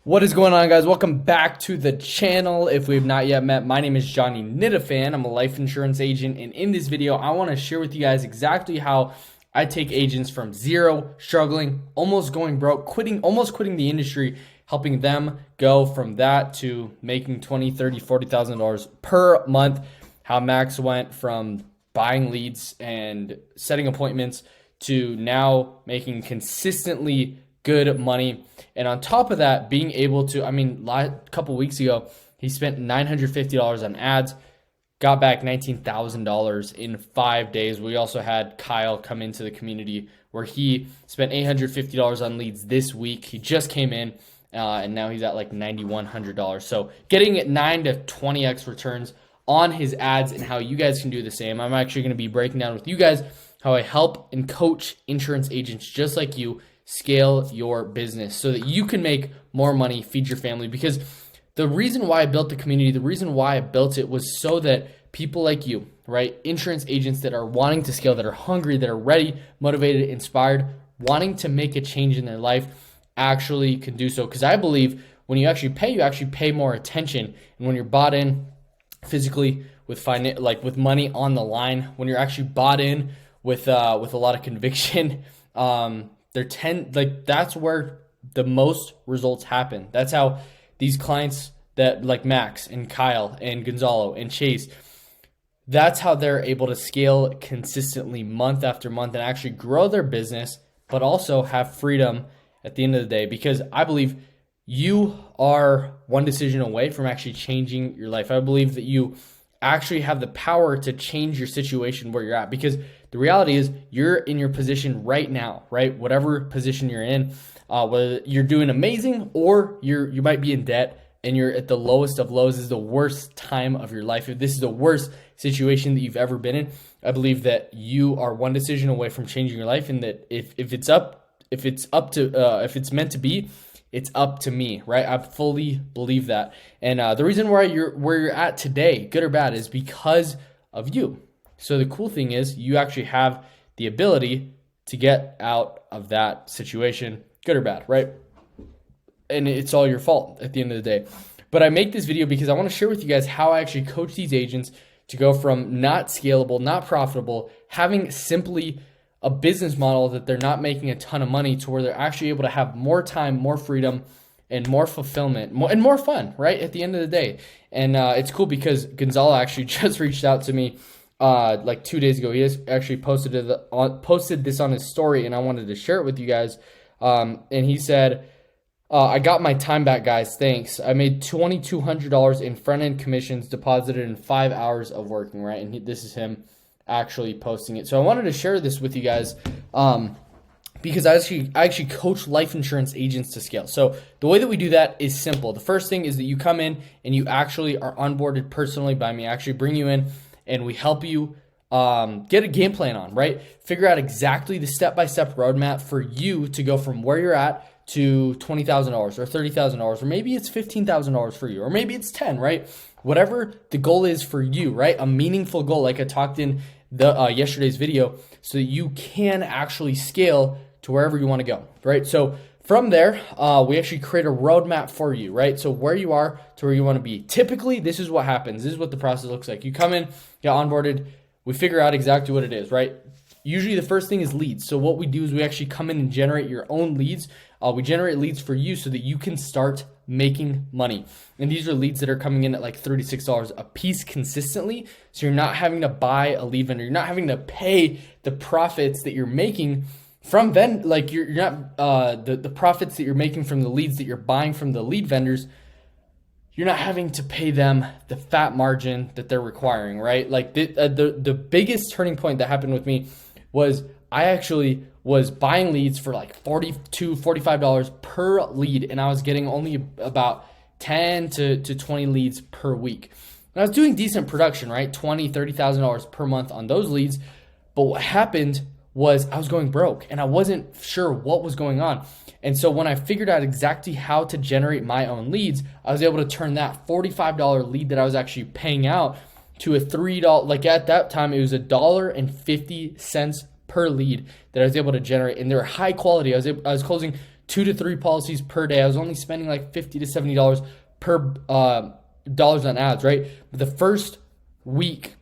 What is going on, guys? Welcome back to the channel. If we have not yet met, my name is Johnny Nitafan. I'm a life insurance agent, and in this video, I want to share with you guys exactly how I take agents from zero, struggling, almost going broke, almost quitting the industry, helping them go from that to making $20,000, $30,000, $40,000 per month. How Max went from buying leads and setting appointments to now making consistently good money. And on top of that, being able to, a couple weeks ago, he spent $950 on ads, got back $19,000 in 5 days. We also had Kyle come into the community where he spent $850 on leads this week. He just came in and now he's at like $9,100. So getting at 9 to 20x returns on his ads and how you guys can do the same. I'm actually going to be breaking down with you guys how I help and coach insurance agents just like you scale your business so that you can make more money, feed your family. Because the reason why I built the community, the reason why I built it was so that people like you, right? Insurance agents that are wanting to scale, that are hungry, that are ready, motivated, inspired, wanting to make a change in their life actually can do so. Because I believe when you actually pay more attention. And when you're bought in physically with with money on the line, when you're actually bought in with a lot of conviction, that's where the most results happen. That's how these clients that like Max and Kyle and Gonzalo and Chase, that's how they're able to scale consistently month after month and actually grow their business, but also have freedom at the end of the day. Because I believe you are one decision away from actually changing your life. I believe that you actually have the power to change your situation where you're at, because the reality is you're in your position right now, right? Whatever position you're in, whether you're doing amazing or you might be in debt and you're at the lowest of lows. This is the worst time of your life. If this is the worst situation that you've ever been in, I believe that you are one decision away from changing your life, and that if it's meant to be, it's up to me, right? I fully believe that. And the reason why where you're at today, good or bad, is because of you. So the cool thing is you actually have the ability to get out of that situation, good or bad, right? And it's all your fault at the end of the day. But I make this video because I want to share with you guys how I actually coach these agents to go from not scalable, not profitable, having simply a business model that they're not making a ton of money, to where they're actually able to have more time, more freedom, and more fulfillment, and more fun, right? At the end of the day. And it's cool because Gonzalo actually just reached out to me like 2 days ago. He has actually posted this on his story, and I wanted to share it with you guys. And he said, I got my time back, guys. Thanks. I made $2,200 in front-end commissions deposited in 5 hours of working, right? And this is him actually posting it. So I wanted to share this with you guys because I actually coach life insurance agents to scale. So the way that we do that is simple. The first thing is that you come in and you actually are onboarded personally by me. I actually bring you in and we help you get a game plan on, right? Figure out exactly the step-by-step roadmap for you to go from where you're at to $20,000 or $30,000, or maybe it's $15,000 for you, or maybe it's 10, right? Whatever the goal is for you, right? A meaningful goal, like I talked in the yesterday's video, so that you can actually scale to wherever you want to go, right? So from there, we actually create a roadmap for you, right? So where you are to where you want to be. Typically, this is what happens. This is what the process looks like. You come in, get onboarded, we figure out exactly what it is, right? Usually the first thing is leads. So what we do is we actually come in and generate your own leads. We generate leads for you so that you can start making money. And these are leads that are coming in at like $36 a piece consistently. So you're not having to buy a lead vendor. You're not having to pay the profits that you're making from you're not the profits that you're making from the leads that you're buying from the lead vendors. You're not having to pay them the fat margin that they're requiring, right? Like the biggest turning point that happened with me was I actually was buying leads for like $42, $45 per lead, and I was getting only about 10 to 20 leads per week. And I was doing decent production, right? $20,000, $30,000 per month on those leads. But what happened was I was going broke and I wasn't sure what was going on. And so when I figured out exactly how to generate my own leads, I was able to turn that $45 lead that I was actually paying out to a $3, like at that time it was $1.50 per lead that I was able to generate, and they were high quality. I was closing 2 to 3 policies per day. I was only spending like $50 to $70 per dollars on ads, right? But the first week,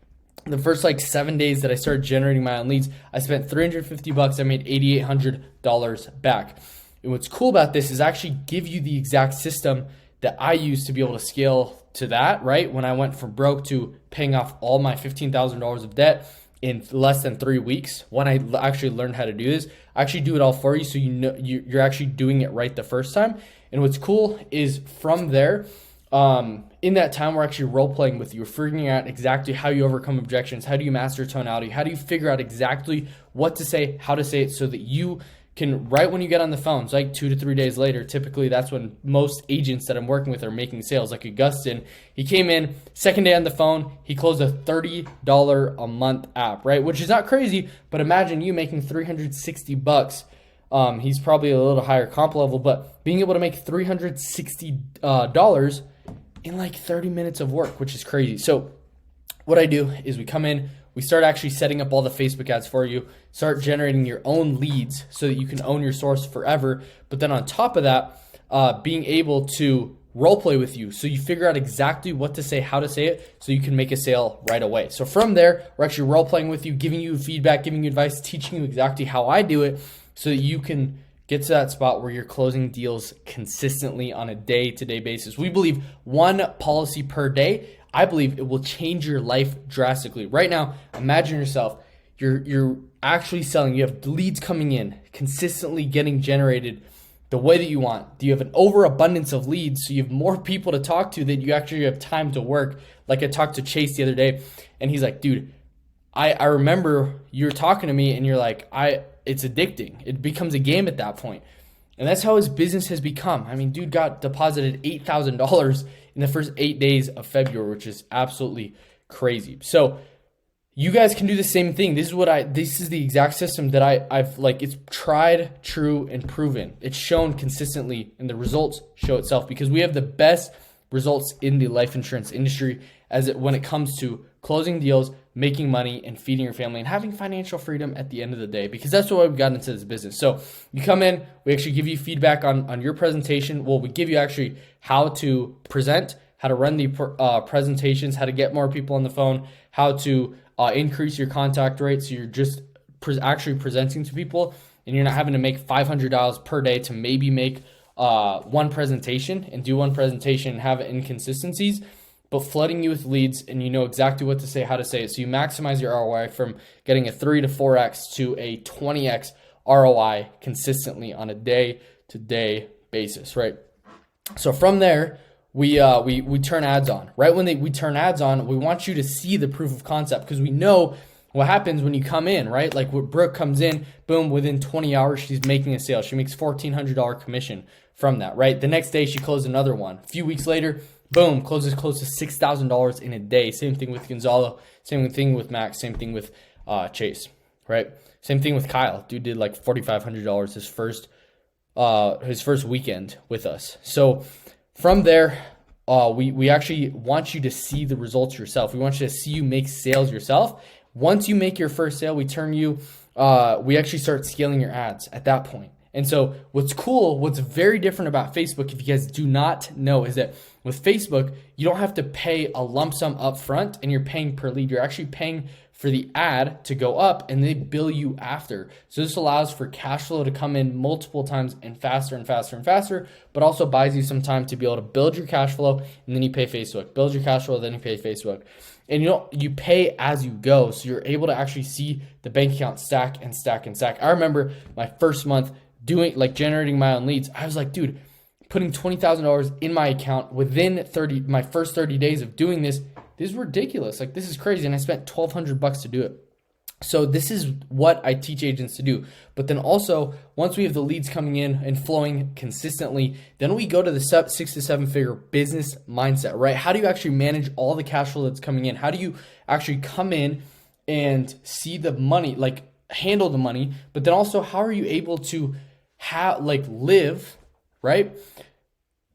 the first like 7 days that I started generating my own leads, I spent $350. I made $8,800 back. And what's cool about this is I actually give you the exact system that I use to be able to scale to that, right? When I went from broke to paying off all my $15,000 of debt in less than 3 weeks, when I actually learned how to do this, I actually do it all for you. So you know you're actually doing it right the first time. And what's cool is from there, in that time, we're actually role playing with you. We're figuring out exactly how you overcome objections. How do you master tonality? How do you figure out exactly what to say, how to say it, so that you can, right when you get on the phone, it's like 2 to 3 days later, typically that's when most agents that I'm working with are making sales. Like Augustin, he came in, second day on the phone, he closed a $30 a month app, right? Which is not crazy, but imagine you making $360. He's probably a little higher comp level, but being able to make $360 in like 30 minutes of work, which is crazy. So what I do is we come in, we start actually setting up all the Facebook ads for you, start generating your own leads so that you can own your source forever. But then on top of that, being able to role play with you so you figure out exactly what to say, how to say it, so you can make a sale right away. So from there, we're actually role playing with you, giving you feedback, giving you advice, teaching you exactly how I do it so that you can get to that spot where you're closing deals consistently on a day-to-day basis. We believe one policy per day, I believe it will change your life drastically. Right now, imagine yourself, you're actually selling, you have leads coming in, consistently getting generated the way that you want. Do you have an overabundance of leads so you have more people to talk to than you actually have time to work? Like I talked to Chase the other day, and he's like, dude, I remember you were talking to me and you're like, it's addicting. It becomes a game at that point. And that's how his business has become. I mean, dude got deposited $8,000 in the first 8 days of February, which is absolutely crazy. So you guys can do the same thing. This is the exact system that I've like, it's tried, true, and proven. It's shown consistently, and the results show itself because we have the best results in the life insurance industry when it comes to closing deals, making money, and feeding your family and having financial freedom at the end of the day, because that's what we've gotten into this business. So you come in, we actually give you feedback on your presentation. Well, we give you actually how to present, how to run the presentations, how to get more people on the phone, how to increase your contact rate so you're just actually presenting to people and you're not having to make $500 per day to maybe make one presentation and do one presentation and have inconsistencies, but flooding you with leads and you know exactly what to say, how to say it. So you maximize your ROI from getting a 3 to 4x to a 20x ROI consistently on a day-to-day basis, right? So from there, we turn ads on. Right when we turn ads on, we want you to see the proof of concept because we know what happens when you come in, right? Like what Brooke comes in, boom, within 20 hours, she's making a sale. She makes $1,400 commission from that, right? The next day, she closed another one. A few weeks later, boom, closes close to $6,000 in a day. Same thing with Gonzalo. Same thing with Max. Same thing with Chase, right? Same thing with Kyle. Dude did like $4,500 his first weekend with us. So from there, we actually want you to see the results yourself. We want you to see you make sales yourself. Once you make your first sale, we actually start scaling your ads at that point. And so what's very different about Facebook, if you guys do not know, is that with Facebook, you don't have to pay a lump sum up front and you're paying per lead. You're actually paying for the ad to go up and they bill you after. So this allows for cash flow to come in multiple times and faster and faster and faster, but also buys you some time to be able to build your cash flow and then you pay Facebook. Build your cash flow, then you pay Facebook. And you pay as you go. So you're able to actually see the bank account stack and stack and stack. I remember my first month generating my own leads. I was like, dude, putting $20,000 in my account within my first 30 days of doing this is ridiculous. Like, this is crazy. And I spent $1,200 to do it. So this is what I teach agents to do. But then also, once we have the leads coming in and flowing consistently, then we go to the 6 to 7 figure business mindset, right? How do you actually manage all the cash flow that's coming in? How do you actually come in and see the money, like handle the money, but then also how are you able to live, right?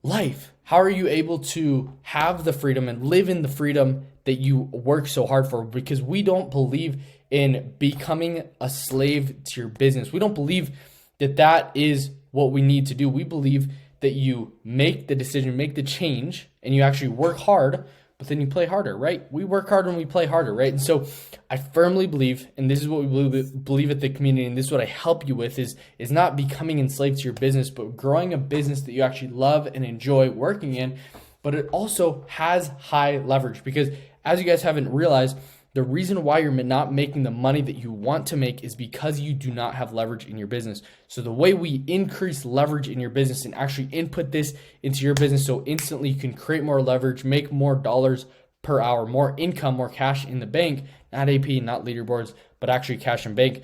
Life. How are you able to have the freedom and live in the freedom that you work so hard for? Because we don't believe in becoming a slave to your business. We don't believe that is what we need to do. We believe that you make the decision, make the change, and you actually work hard, but then you play harder, right? We work harder and we play harder, right? And so I firmly believe, and this is what we believe at the community, and this is what I help you with, is not becoming enslaved to your business, but growing a business that you actually love and enjoy working in. But it also has high leverage, because as you guys haven't realized, the reason why you're not making the money that you want to make is because you do not have leverage in your business. So the way we increase leverage in your business and actually input this into your business so instantly you can create more leverage, make more dollars per hour, more income, more cash in the bank, not AP, not leaderboards, but actually cash in bank,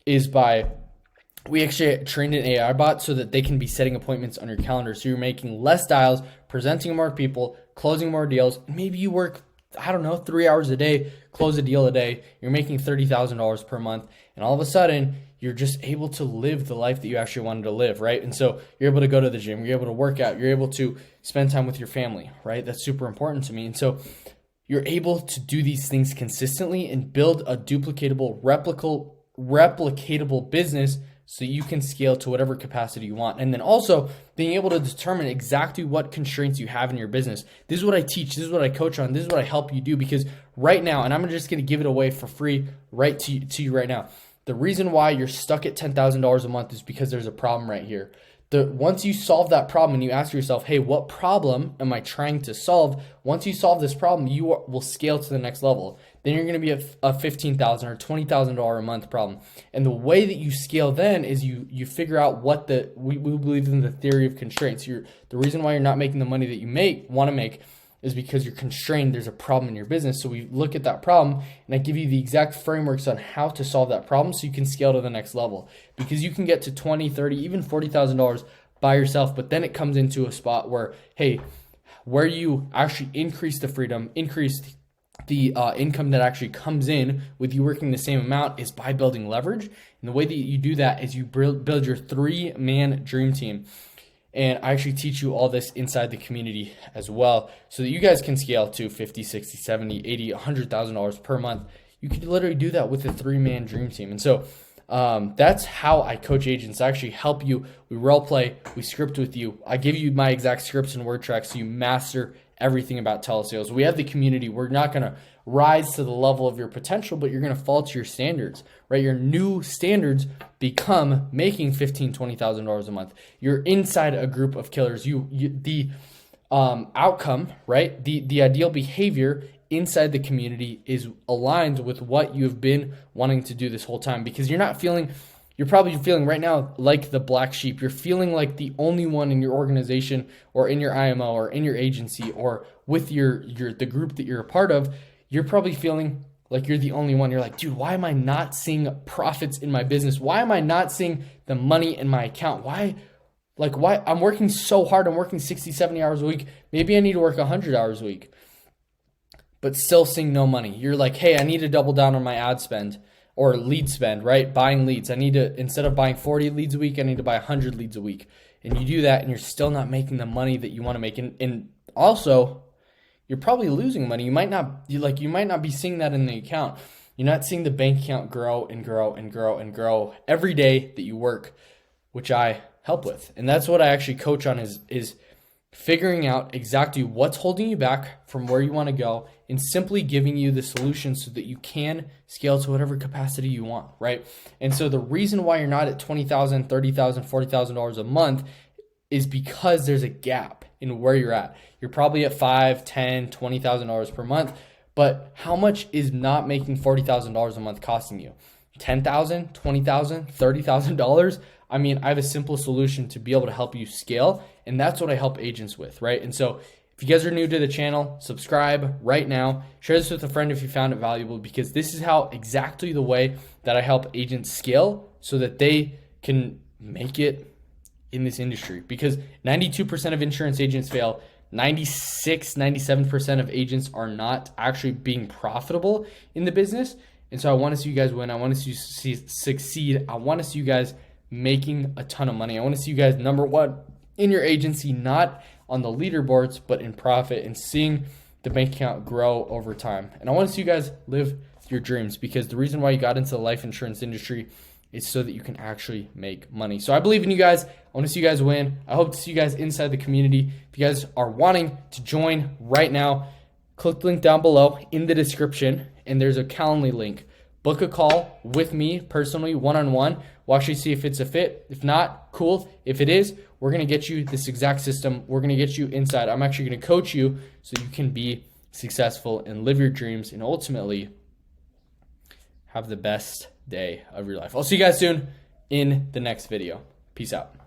is by we actually trained an AI bot so that they can be setting appointments on your calendar. So you're making less dials, presenting more people, closing more deals. Maybe you work, I don't know, 3 hours a day, close a deal a day. You're making $30,000 per month. And all of a sudden, you're just able to live the life that you actually wanted to live, right? And so you're able to go to the gym, you're able to work out, you're able to spend time with your family, right? That's super important to me. And so you're able to do these things consistently and build a duplicatable, replicatable business so you can scale to whatever capacity you want. And then also being able to determine exactly what constraints you have in your business. This is what I teach. This is what I coach on. This is what I help you do, because right now, and I'm just going to give it away for free right to you right now. The reason why you're stuck at $10,000 a month is because there's a problem right here. Once you solve that problem and you ask yourself, hey, what problem am I trying to solve? Once you solve this problem, you will scale to the next level. Then you're going to be at a $15,000 or $20,000 a month problem. And the way that you scale then is you figure out what we believe in the theory of constraints. The reason why you're not making the money that you want to make is because you're constrained. There's a problem in your business. So we look at that problem and I give you the exact frameworks on how to solve that problem so you can scale to the next level, because you can get to $20,000, $30,000, even $40,000 by yourself. But then it comes into a spot where, hey, where you actually increase the freedom, increase the income that actually comes in with you working the same amount, is by building leverage. And the way that you do that is you build your 3-man dream team. And I actually teach you all this inside the community as well, so that you guys can scale to $50,000, $60,000, $70,000, $80,000, $100,000 per month. You can literally do that with a 3-man dream team. And so that's how I coach agents. I actually help you. We role play, we script with you. I give you my exact scripts and word tracks so you master everything about telesales. We have the community. We're not going to rise to the level of your potential, but you're going to fall to your standards, right? Your new standards become making $15,000, $20,000 a month. You're inside a group of killers. The outcome, right? The ideal behavior inside the community is aligned with what you've been wanting to do this whole time, because you're probably feeling right now like the black sheep. You're feeling like the only one in your organization or in your IMO or in your agency or with the group that you're a part of. You're probably feeling like you're the only one. You're like, dude, why am I not seeing profits in my business? Why am I not seeing the money in my account? Why I'm working so hard. I'm working 60, 70 hours a week. Maybe I need to work 100 hours a week, but still seeing no money. You're like, hey, I need to double down on my ad spend or lead spend, right? Buying leads. I need to, instead of buying 40 leads a week, I need to buy 100 leads a week. And you do that and you're still not making the money that you want to make. And also, you're probably losing money. You might not be seeing that in the account. You're not seeing the bank account grow and grow and grow and grow every day that you work, which I help with. And that's what I actually coach on is figuring out exactly what's holding you back from where you want to go and simply giving you the solution so that you can scale to whatever capacity you want, right? And so the reason why you're not at $20,000, $30,000, $40,000 a month is because there's a gap in where you're at. You're probably at $5,000, $10,000, $20,000 per month, but how much is not making $40,000 a month costing you? $10,000, $20,000, $30,000? I mean, I have a simple solution to be able to help you scale, and that's what I help agents with, right? And so if you guys are new to the channel, subscribe right now. Share this with a friend if you found it valuable, because this is how exactly the way that I help agents scale so that they can make it in this industry. Because 92% of insurance agents fail. 96, 97% of agents are not actually being profitable in the business. And so I want to see you guys win. I want to see you succeed. I want to see you guys making a ton of money. I want to see you guys, number one, in your agency, not on the leaderboards, but in profit and seeing the bank account grow over time. And I want to see you guys live your dreams, because the reason why you got into the life insurance industry It's so that you can actually make money. So I believe in you guys. I want to see you guys win. I hope to see you guys inside the community. If you guys are wanting to join right now, click the link down below in the description, and there's a Calendly link. Book a call with me personally, one-on-one. We'll actually see if it's a fit. If not, cool. If it is, we're going to get you this exact system. We're going to get you inside. I'm actually going to coach you so you can be successful and live your dreams and ultimately have the best day of your life. I'll see you guys soon in the next video. Peace out.